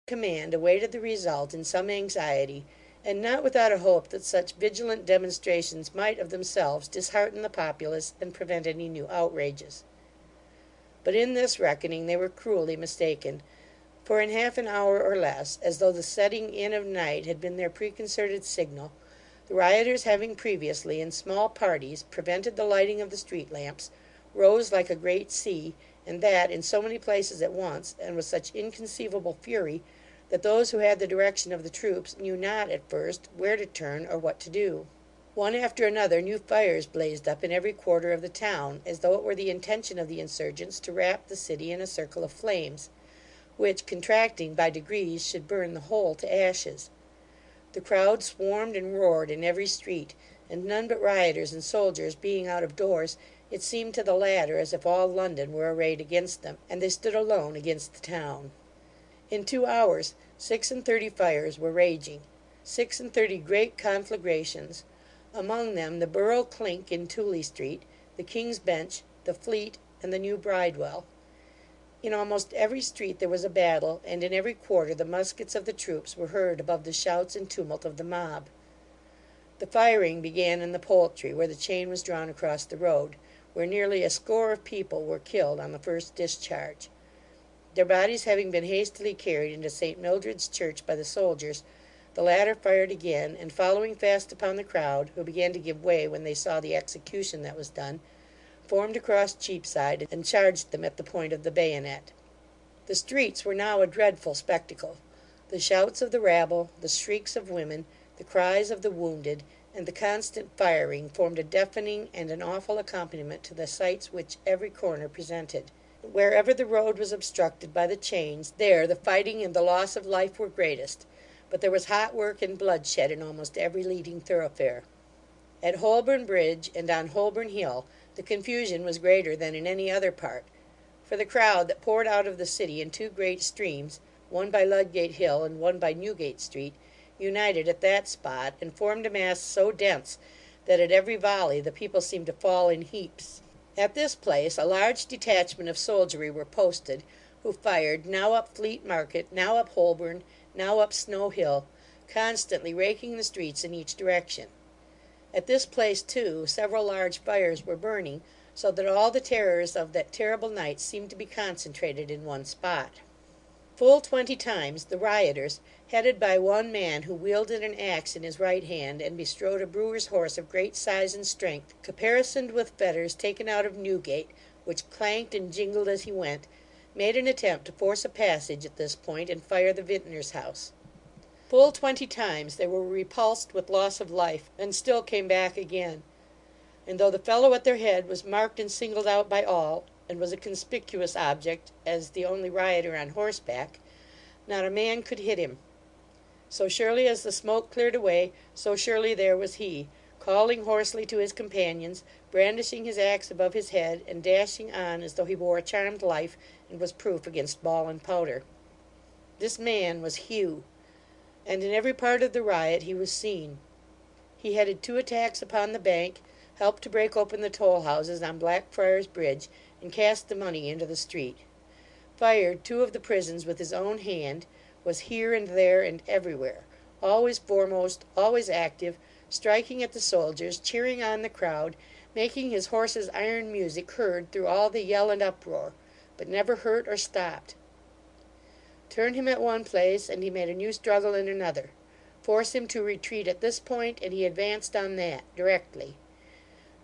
command awaited the result in some anxiety, and not without a hope that such vigilant demonstrations might of themselves dishearten the populace and prevent any new outrages. But in this reckoning they were cruelly mistaken; for in half an hour or less, as though the setting in of night had been their preconcerted signal, the rioters having previously, in small parties, prevented the lighting of the street lamps, rose like a great sea, and that in so many places at once, and with such inconceivable fury, that those who had the direction of the troops knew not, at first, where to turn or what to do. One after another new fires blazed up in every quarter of the town, as though it were the intention of the insurgents to wrap the city in a circle of flames, which, contracting by degrees, should burn the whole to ashes. The crowd swarmed and roared in every street, and none but rioters and soldiers being out of doors, it seemed to the latter as if all London were arrayed against them, and they stood alone against the town. In 2 hours 36 fires were raging, 36 great conflagrations; among them the Borough Clink in Tooley Street, the King's Bench, the Fleet, and the New Bridewell. In almost every street there was a battle, and in every quarter the muskets of the troops were heard above the shouts and tumult of the mob. The firing began in the Poultry, where the chain was drawn across the road, where nearly a score of people were killed on the first discharge. Their bodies having been hastily carried into St Mildred's church by the soldiers, the latter fired again, and following fast upon the crowd, who began to give way when they saw the execution that was done, formed across Cheapside, and charged them at the point of the bayonet. The streets were now a dreadful spectacle. The shouts of the rabble, the shrieks of women, the cries of the wounded, and the constant firing, formed a deafening and an awful accompaniment to the sights which every corner presented. Wherever the road was obstructed by the chains, there the fighting and the loss of life were greatest, but there was hot work and bloodshed in almost every leading thoroughfare. At Holborn Bridge and on Holborn Hill the confusion was greater than in any other part; for the crowd that poured out of the city in 2 great streams, one by Ludgate Hill and one by Newgate Street, united at that spot, and formed a mass so dense, that at every volley the people seemed to fall in heaps. At this place a large detachment of soldiery were posted, who fired, now up Fleet Market, now up Holborn, now up Snow Hill, constantly raking the streets in each direction. At this place, too, several large fires were burning, so that all the terrors of that terrible night seemed to be concentrated in one spot. Full 20 times the rioters, headed by one man who wielded an axe in his right hand, and bestrode a brewer's horse of great size and strength, caparisoned with fetters taken out of Newgate, which clanked and jingled as he went, made an attempt to force a passage at this point, and fire the vintner's house. Full 20 times they were repulsed with loss of life, and still came back again; and though the fellow at their head was marked and singled out by all, and was a conspicuous object, as the only rioter on horseback, not a man could hit him. So surely as the smoke cleared away, so surely there was he, calling hoarsely to his companions, brandishing his axe above his head, and dashing on as though he bore a charmed life, and was proof against ball and powder. This man was Hugh, and in every part of the riot he was seen. He headed 2 attacks upon the bank, helped to break open the toll houses on Blackfriars Bridge, and cast the money into the street; fired 2 of the prisons with his own hand; was here and there and everywhere, always foremost, always active, striking at the soldiers, cheering on the crowd, making his horse's iron music heard through all the yell and uproar, but never hurt or stopped. Turn him at one place, and he made a new struggle in another; force him to retreat at this point, and he advanced on that, directly.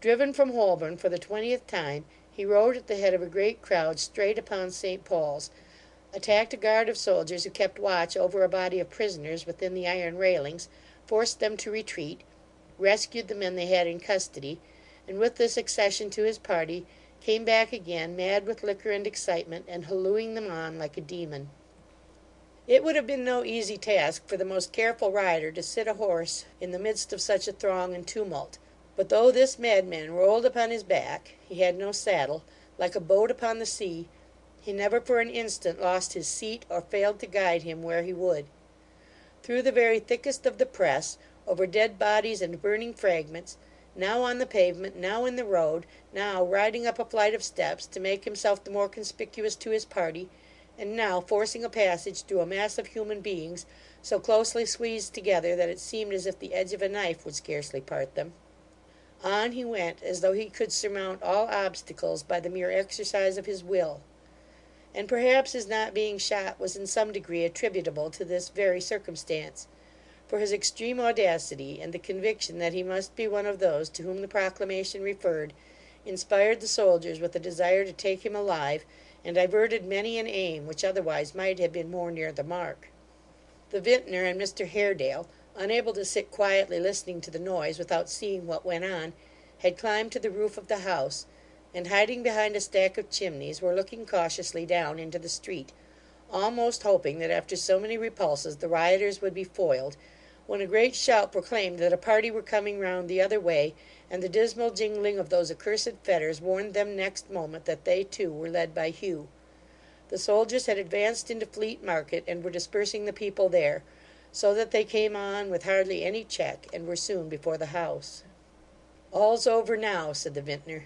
Driven from Holborn for the 20th time, he rode at the head of a great crowd straight upon St Paul's, attacked a guard of soldiers who kept watch over a body of prisoners within the iron railings, forced them to retreat, rescued the men they had in custody, and with this accession to his party, came back again, mad with liquor and excitement, and hallooing them on like a demon. It would have been no easy task for the most careful rider to sit a horse in the midst of such a throng and tumult; but though this madman rolled upon his back, he had no saddle, like a boat upon the sea, he never for an instant lost his seat, or failed to guide him where he would. Through the very thickest of the press, over dead bodies and burning fragments, now on the pavement, now in the road, now riding up a flight of steps, to make himself the more conspicuous to his party, and now forcing a passage through a mass of human beings, so closely squeezed together that it seemed as if the edge of a knife would scarcely part them. On he went, as though he could surmount all obstacles by the mere exercise of his will. And perhaps his not being shot was in some degree attributable to this very circumstance; for his extreme audacity, and the conviction that he must be one of those to whom the proclamation referred, inspired the soldiers with a desire to take him alive, and diverted many an aim which otherwise might have been more near the mark. The vintner and Mr Haredale, unable to sit quietly listening to the noise without seeing what went on, had climbed to the roof of the house, and, hiding behind a stack of chimneys, were looking cautiously down into the street, almost hoping that after so many repulses the rioters would be foiled, when a great shout proclaimed that a party were coming round the other way, and the dismal jingling of those accursed fetters warned them next moment that they too were led by Hugh. The soldiers had advanced into Fleet Market, and were dispersing the people there, so that they came on with hardly any check, and were soon before the house. "All's over now," said the vintner.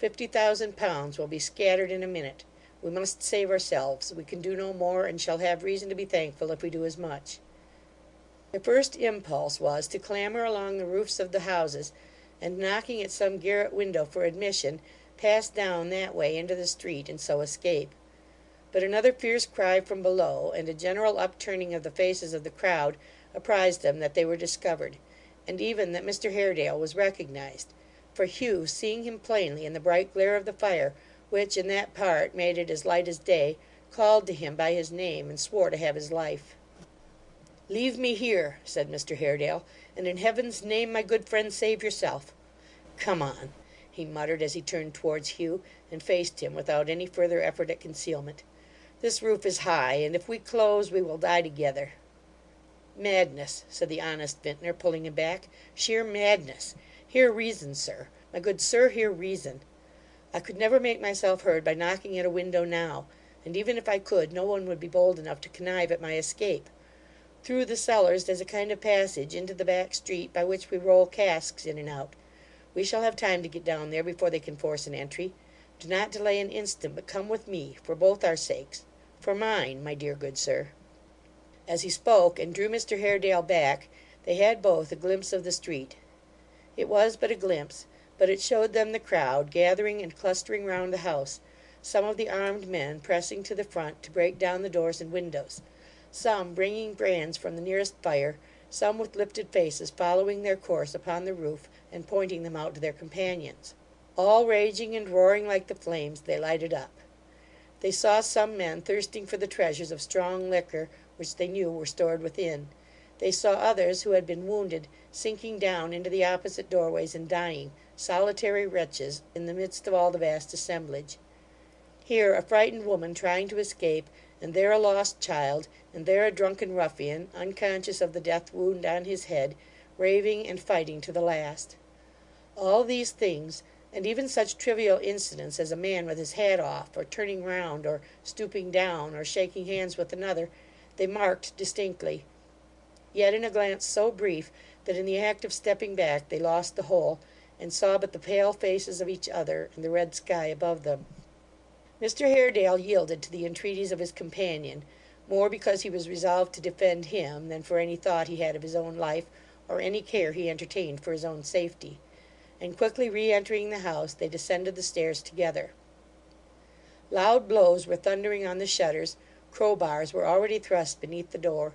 £50,000 will be scattered in a minute. We must save ourselves. We can do no more, and shall have reason to be thankful if we do as much. Their first impulse was to clamber along the roofs of the houses, and, knocking at some garret window for admission, pass down that way into the street, and so escape. But another fierce cry from below, and a general upturning of the faces of the crowd, apprized them that they were discovered, and even that Mr Haredale was recognized; for Hugh, seeing him plainly in the bright glare of the fire, which in that part made it as light as day, called to him by his name, and swore to have his life. "Leave me here," said Mr Haredale, "and in heaven's name, my good friend, save yourself. Come on," he muttered, as he turned towards Hugh, and faced him without any further effort at concealment. "This roof is high, and if we close, we will die together." "Madness," said the honest vintner, pulling him back. "Sheer madness. Hear reason, sir. My good sir, hear reason. I could never make myself heard by knocking at a window now, and even if I could, no one would be bold enough to connive at my escape. Through the cellars there's a kind of passage into the back street, by which we roll casks in and out. We shall have time to get down there before they can force an entry. Do not delay an instant, but come with me, for both our sakes. For mine, my dear good sir." As he spoke, and drew Mr Haredale back, they had both a glimpse of the street. It was but a glimpse, but it showed them the crowd gathering and clustering round the house, some of the armed men pressing to the front to break down the doors and windows, some bringing brands from the nearest fire, some with lifted faces following their course upon the roof, and pointing them out to their companions. All raging and roaring like the flames they lighted up. They saw some men thirsting for the treasures of strong liquor which they knew were stored within. They saw others who had been wounded, sinking down into the opposite doorways and dying, solitary wretches, in the midst of all the vast assemblage. Here a frightened woman trying to escape, and there a lost child, and there a drunken ruffian, unconscious of the death wound on his head, raving and fighting to the last. All these things, and even such trivial incidents as a man with his hat off, or turning round, or stooping down, or shaking hands with another, they marked distinctly, yet in a glance so brief, that in the act of stepping back they lost the whole, and saw but the pale faces of each other, and the red sky above them. Mr Haredale yielded to the entreaties of his companion, more because he was resolved to defend him, than for any thought he had of his own life, or any care he entertained for his own safety; and quickly re-entering the house, they descended the stairs together. Loud blows were thundering on the shutters, crowbars were already thrust beneath the door,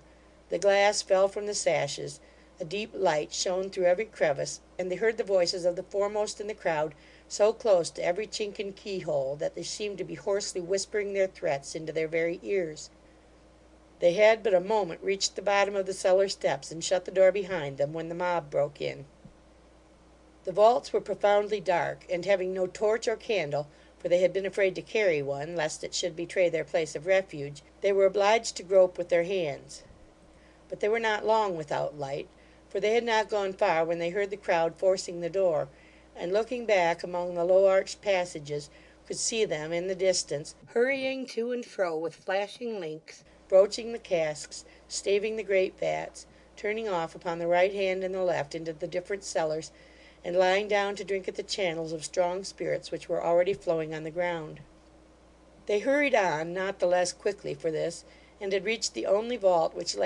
the glass fell from the sashes, a deep light shone through every crevice, and they heard the voices of the foremost in the crowd so close to every chink and keyhole, that they seemed to be hoarsely whispering their threats into their very ears. They had but a moment reached the bottom of the cellar steps, and shut the door behind them, when the mob broke in. The vaults were profoundly dark, and having no torch or candle, for they had been afraid to carry one, lest it should betray their place of refuge, they were obliged to grope with their hands. But they were not long without light, for they had not gone far when they heard the crowd forcing the door, and looking back among the low-arched passages, could see them in the distance, hurrying to and fro with flashing links, broaching the casks, staving the great vats, turning off upon the right hand and the left into the different cellars, and lying down to drink at the channels of strong spirits which were already flowing on the ground. They hurried on, not the less quickly for this, and had reached the only vault which lay